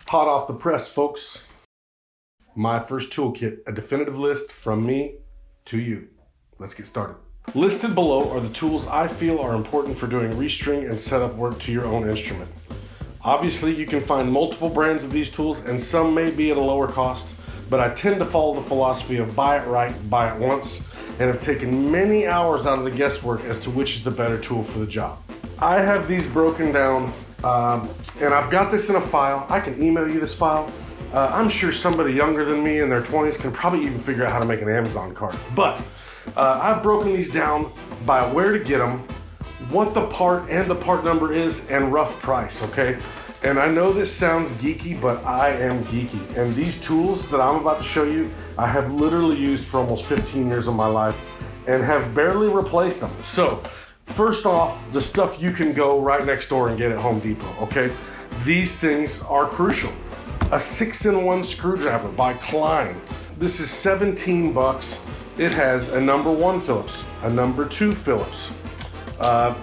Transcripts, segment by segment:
Hot off the press, folks. My first toolkit, a definitive list from me to you. Let's get started. Listed below are the tools I feel are important for doing restring and setup work to your own instrument. Obviously, you can find multiple brands of these tools and some may be at a lower cost, but I tend to follow the philosophy of buy it right, buy it once, and have taken many hours out of the guesswork as to which is the better tool for the job. I have these broken down, and I've got this in a file. I can email you this file. I'm sure somebody younger than me in their 20s can probably even figure out how to make an Amazon cart. But I've broken these down by where to get them, what the part and the part number is, and rough price, okay? And I know this sounds geeky, but I am geeky. And these tools that I'm about to show you, I have literally used for almost 15 years of my life and have barely replaced them. So, first off, the stuff you can go right next door and get at Home Depot, okay? These things are crucial. A 6-in-1 screwdriver by Klein. This is 17 bucks. It has a number 1 Phillips, a number 2 Phillips,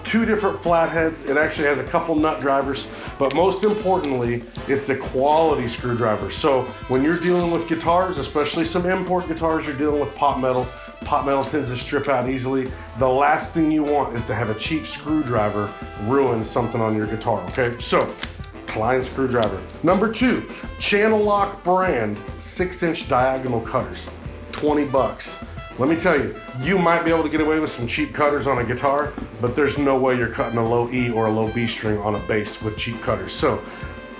2 different flatheads. It actually has a couple nut drivers, but most importantly, it's a quality screwdriver. So when you're dealing with guitars, especially some import guitars, you're dealing with pot metal. Pot metal tends to strip out easily. The last thing you want is to have a cheap screwdriver ruin something on your guitar, okay? So, Klein Screwdriver. Number 2, Channel Lock brand 6-inch diagonal cutters, 20 bucks. Let me tell you, you might be able to get away with some cheap cutters on a guitar, but there's no way you're cutting a low E or a low B string on a bass with cheap cutters. So,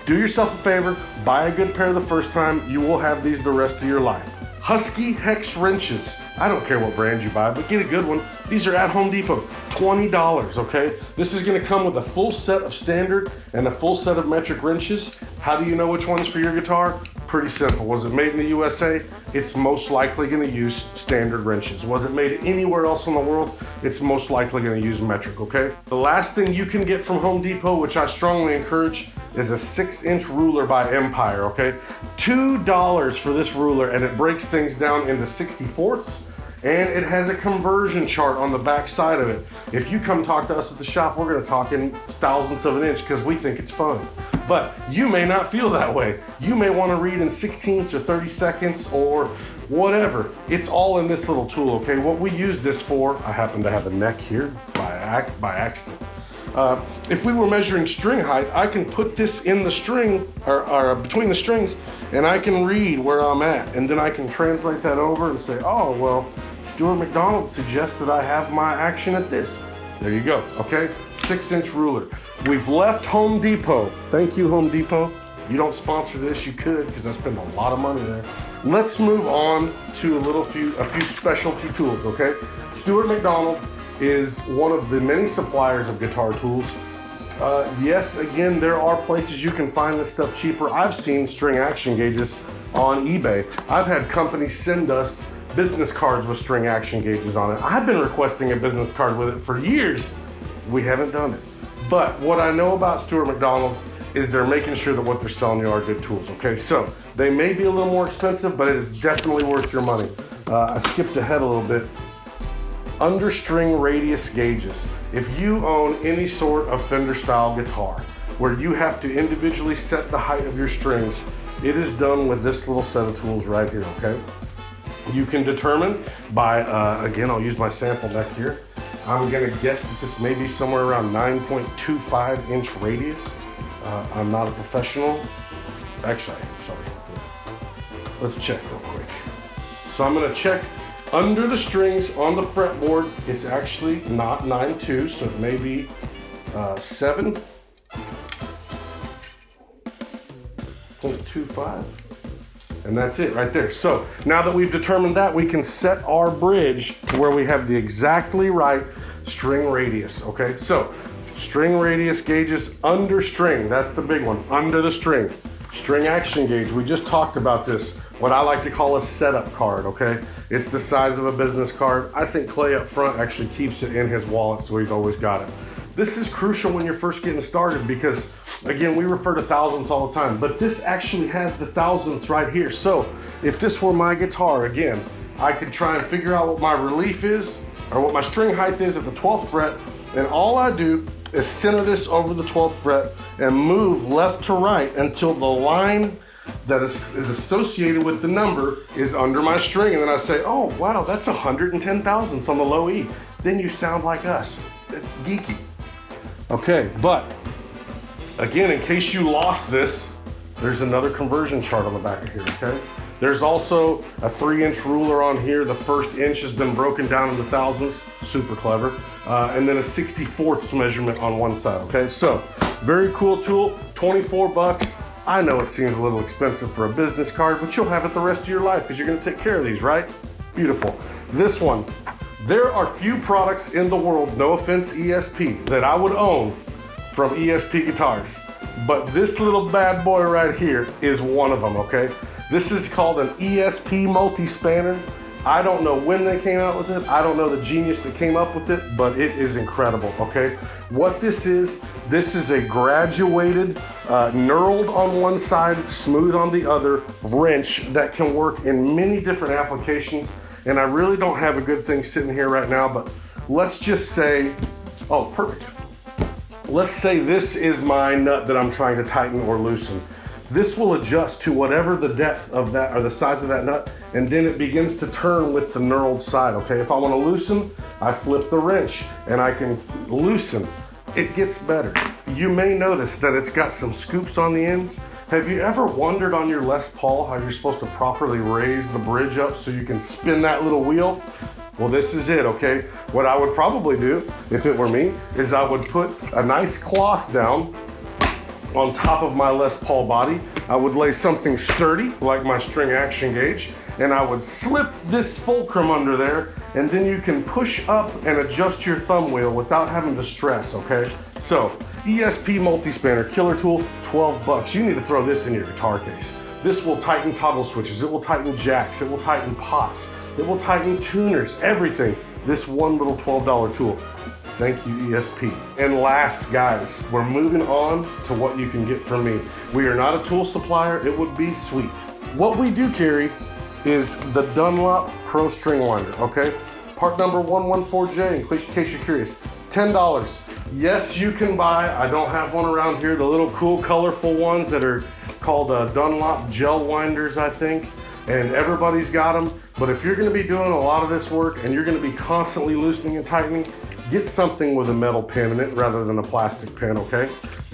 do yourself a favor, buy a good pair the first time. You will have these the rest of your life. Husky hex wrenches. I don't care what brand you buy, but get a good one. These are at Home Depot, $20, okay? This is gonna come with a full set of standard and a full set of metric wrenches. How do you know which one's for your guitar? Pretty simple. Was it made in the USA? It's most likely gonna use standard wrenches. Was it made anywhere else in the world? It's most likely gonna use metric, okay? The last thing you can get from Home Depot, which I strongly encourage, is a 6-inch ruler by Empire, okay? $2 for this ruler, and it breaks things down into 64ths, and it has a conversion chart on the back side of it. If you come talk to us at the shop, we're gonna talk in thousandths of an inch because we think it's fun. But you may not feel that way. You may wanna read in 16ths or 32nds or whatever. It's all in this little tool, okay? What we use this for, I happen to have a neck here by accident. If we were measuring string height, I can put this in the string, or between the strings, and I can read where I'm at, and then I can translate that over and say, oh, well, Stuart McDonald suggests that I have my action at this. There you go, okay? 6-inch ruler. We've left Home Depot. Thank you, Home Depot. You don't sponsor this, you could, because I spend a lot of money there. Let's move on to a few specialty tools, okay? Stuart McDonald is one of the many suppliers of guitar tools. Yes, again, there are places you can find this stuff cheaper. I've seen string action gauges on eBay. I've had companies send us business cards with string action gauges on it. I've been requesting a business card with it for years. We haven't done it. But what I know about Stuart McDonald is they're making sure that what they're selling you are good tools, okay? So they may be a little more expensive, but it is definitely worth your money. I skipped ahead a little bit. Understring radius gauges. If you own any sort of Fender style guitar where you have to individually set the height of your strings, it is done with this little set of tools right here, okay? You can determine by, again, I'll use my sample neck here. I'm gonna guess that this may be somewhere around 9.25 inch radius. I'm not a professional. Actually, sorry. Let's check real quick. So I'm gonna check under the strings on the fretboard. It's actually not 9.2, so it may be 7.25. And that's it right there. So now that we've determined that, we can set our bridge to where we have the exactly right string radius, okay? So string radius gauges under string, that's the big one, under the string. String action gauge, we just talked about this. What I like to call a setup card, okay? It's the size of a business card. I think Clay up front actually keeps it in his wallet, so he's always got it. This is crucial when you're first getting started because, again, we refer to thousandths all the time, but this actually has the thousandths right here. So if this were my guitar, again, I could try and figure out what my relief is or what my string height is at the 12th fret, and all I do is center this over the 12th fret and move left to right until the line that is associated with the number is under my string. And then I say, oh, wow, that's 110 thousandths on the low E. Then you sound like us, geeky. Okay, but again, in case you lost this, there's another conversion chart on the back of here, okay? There's also a 3-inch ruler on here. The first inch has been broken down into thousandths, super clever. And then a 64ths measurement on one side, okay? So, very cool tool, 24 bucks. I know it seems a little expensive for a business card, but you'll have it the rest of your life because you're gonna take care of these, right? Beautiful. This one, there are few products in the world, no offense ESP, that I would own from ESP guitars. But this little bad boy right here is one of them, okay? This is called an ESP Multi Spanner. I don't know when they came out with it. I don't know the genius that came up with it, but it is incredible, okay? What this is a graduated, knurled on one side, smooth on the other wrench that can work in many different applications. And I really don't have a good thing sitting here right now, but let's just say, oh, perfect. Let's say this is my nut that I'm trying to tighten or loosen. This will adjust to whatever the depth of that or the size of that nut, and then it begins to turn with the knurled side, okay? If I wanna loosen, I flip the wrench and I can loosen. It gets better. You may notice that it's got some scoops on the ends. Have you ever wondered on your Les Paul how you're supposed to properly raise the bridge up so you can spin that little wheel? Well, this is it, okay? What I would probably do, if it were me, is I would put a nice cloth down on top of my Les Paul body. I would lay something sturdy, like my string action gauge, and I would slip this fulcrum under there, and then you can push up and adjust your thumb wheel without having to stress, okay? So, ESP Multi Spanner, killer tool, 12 bucks. You need to throw this in your guitar case. This will tighten toggle switches, it will tighten jacks, it will tighten pots, it will tighten tuners, everything. This one little $12 tool. Thank you, ESP. And last, guys, we're moving on to what you can get from me. We are not a tool supplier, it would be sweet. What we do carry is the Dunlop Pro String Winder, okay? Part number 114J, in case you're curious, $10. Yes, you can buy, I don't have one around here, the little cool colorful ones that are called Dunlop gel winders, I think, and everybody's got them. But if you're gonna be doing a lot of this work and you're gonna be constantly loosening and tightening, get something with a metal pin in it rather than a plastic pin, okay?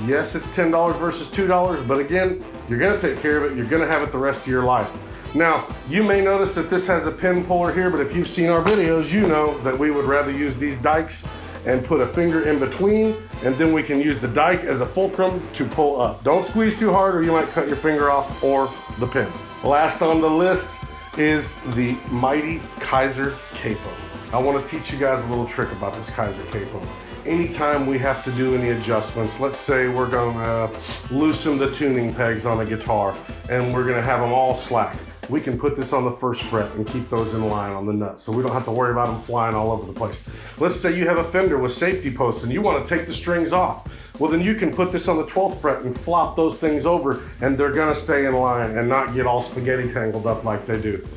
Yes, it's $10 versus $2, but again, you're gonna take care of it, you're gonna have it the rest of your life. Now, you may notice that this has a pin puller here, but if you've seen our videos, you know that we would rather use these dikes and put a finger in between, and then we can use the dike as a fulcrum to pull up. Don't squeeze too hard or you might cut your finger off or the pin. Last on the list is the mighty Kaiser Capo. I want to teach you guys a little trick about this Kaiser Capo. Anytime we have to do any adjustments, let's say we're gonna loosen the tuning pegs on a guitar and we're gonna have them all slack. We can put this on the first fret and keep those in line on the nut so we don't have to worry about them flying all over the place. Let's say you have a Fender with safety posts and you want to take the strings off. Well, then you can put this on the 12th fret and flop those things over and they're gonna stay in line and not get all spaghetti tangled up like they do.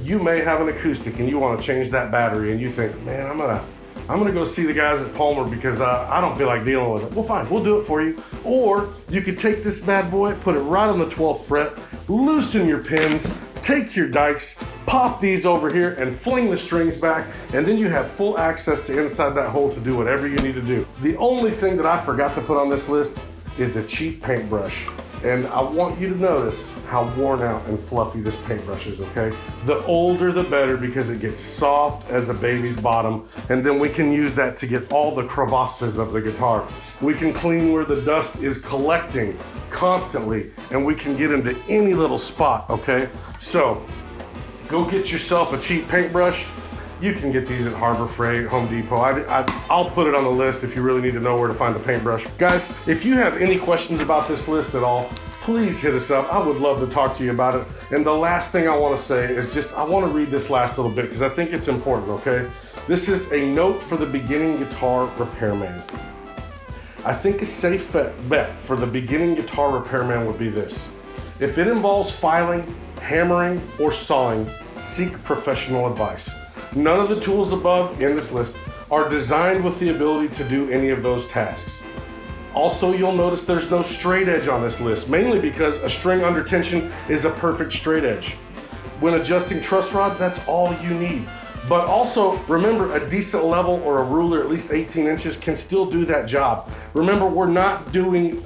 You may have an acoustic and you want to change that battery and you think, man, I'm gonna go see the guys at Palmer because I don't feel like dealing with it. Well, fine, we'll do it for you. Or you could take this bad boy, put it right on the 12th fret, loosen your pins, take your dikes, pop these over here and fling the strings back, and then you have full access to inside that hole to do whatever you need to do. The only thing that I forgot to put on this list is a cheap paintbrush. And I want you to notice how worn out and fluffy this paintbrush is, okay? The older the better because it gets soft as a baby's bottom, and then we can use that to get all the crevasses of the guitar. We can clean where the dust is collecting constantly, and we can get into any little spot, okay? So, go get yourself a cheap paintbrush. You can get these at Harbor Freight, Home Depot. I'll put it on the list if you really need to know where to find the paintbrush. Guys, if you have any questions about this list at all, please hit us up. I would love to talk to you about it. And the last thing I want to say is just, I want to read this last little bit because I think it's important, okay? This is a note for the beginning guitar repairman. I think a safe bet for the beginning guitar repairman would be this. If it involves filing, hammering, or sawing, seek professional advice. None of the tools above in this list are designed with the ability to do any of those tasks. Also, you'll notice there's no straight edge on this list, mainly because a string under tension is a perfect straight edge. When adjusting truss rods, that's all you need. But also, remember, a decent level or a ruler at least 18 inches can still do that job. Remember, we're not doing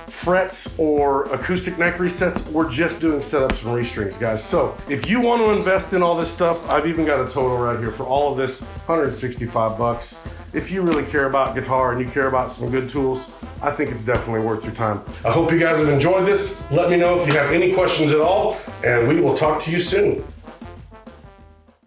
frets or acoustic neck resets, we're just doing setups and restrings, guys. So if you want to invest in all this stuff, I've even got a total right here for all of this, 165 bucks. If you really care about guitar and you care about some good tools, I think it's definitely worth your time. I hope you guys have enjoyed this. Let me know if you have any questions at all, and we will talk to you soon.